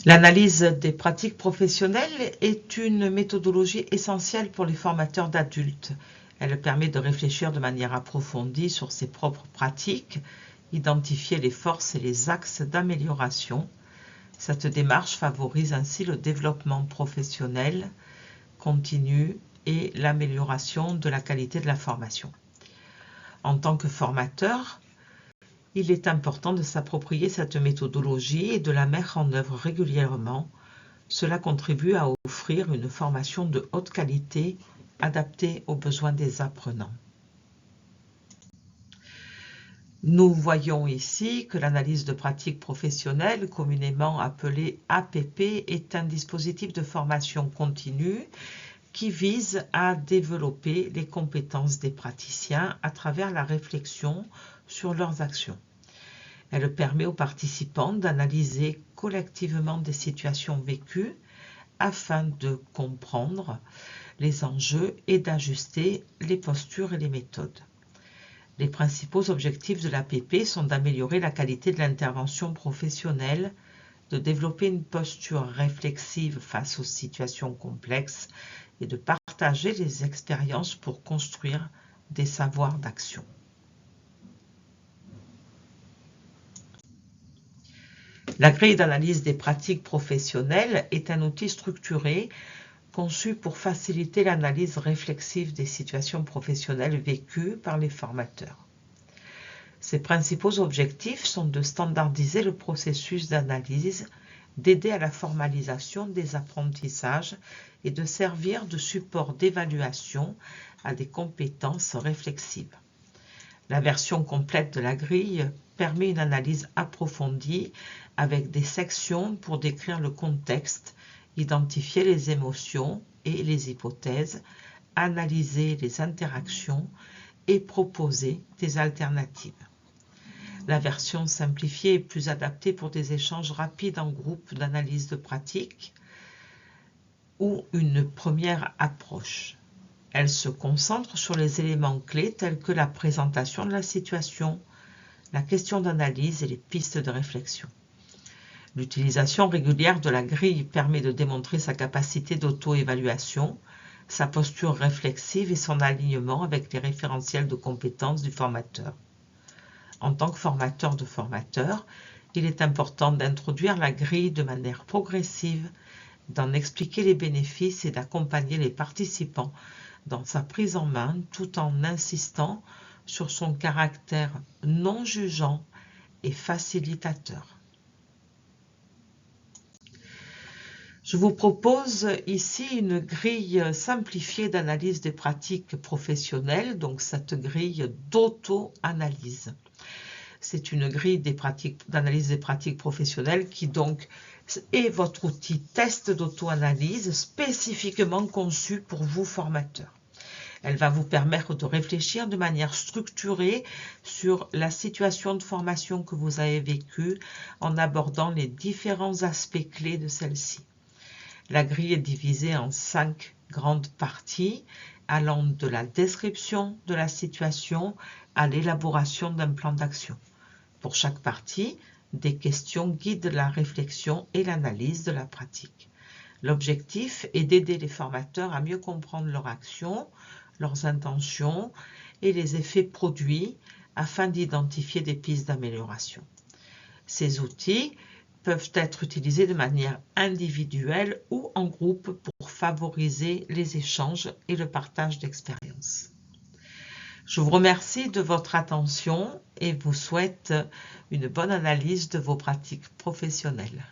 L'analyse des pratiques professionnelles est une méthodologie essentielle pour les formateurs d'adultes. Elle permet de réfléchir de manière approfondie sur ses propres pratiques, identifier les forces et les axes d'amélioration. Cette démarche favorise ainsi le développement professionnel continu et l'amélioration de la qualité de la formation. En tant que formateur, il est important de s'approprier cette méthodologie et de la mettre en œuvre régulièrement. Cela contribue à offrir une formation de haute qualité adaptée aux besoins des apprenants. Nous voyons ici que l'analyse de pratique professionnelle, communément appelée APP, est un dispositif de formation continue qui vise à développer les compétences des praticiens à travers la réflexion sur leurs actions. Elle permet aux participants d'analyser collectivement des situations vécues afin de comprendre les enjeux et d'ajuster les postures et les méthodes. Les principaux objectifs de l'APP sont d'améliorer la qualité de l'intervention professionnelle, de développer une posture réflexive face aux situations complexes et de partager les expériences pour construire des savoirs d'action. La grille d'analyse des pratiques professionnelles est un outil structuré conçu pour faciliter l'analyse réflexive des situations professionnelles vécues par les formateurs. Ses principaux objectifs sont de standardiser le processus d'analyse, d'aider à la formalisation des apprentissages et de servir de support d'évaluation à des compétences réflexives. La version complète de la grille permet une analyse approfondie avec des sections pour décrire le contexte, identifier les émotions et les hypothèses, analyser les interactions et proposer des alternatives. La version simplifiée est plus adaptée pour des échanges rapides en groupe d'analyse de pratique ou une première approche. Elle se concentre sur les éléments clés tels que la présentation de la situation, la question d'analyse et les pistes de réflexion. L'utilisation régulière de la grille permet de démontrer sa capacité d'auto-évaluation, sa posture réflexive et son alignement avec les référentiels de compétences du formateur. En tant que formateur de formateurs, il est important d'introduire la grille de manière progressive, d'en expliquer les bénéfices et d'accompagner les participants dans sa prise en main tout en insistant sur son caractère non jugeant et facilitateur. Je vous propose ici une grille simplifiée d'analyse des pratiques professionnelles, donc cette grille d'auto-analyse. C'est une grille d'analyse des pratiques professionnelles qui donc est votre outil test d'auto-analyse spécifiquement conçu pour vous formateurs. Elle va vous permettre de réfléchir de manière structurée sur la situation de formation que vous avez vécue en abordant les différents aspects clés de celle-ci. La grille est divisée en 5 grandes parties allant de la description de la situation à l'élaboration d'un plan d'action. Pour chaque partie, des questions guident la réflexion et l'analyse de la pratique. L'objectif est d'aider les formateurs à mieux comprendre leur action, leurs intentions et les effets produits afin d'identifier des pistes d'amélioration. Ces outils peuvent être utilisés de manière individuelle ou en groupe pour favoriser les échanges et le partage d'expériences. Je vous remercie de votre attention et vous souhaite une bonne analyse de vos pratiques professionnelles.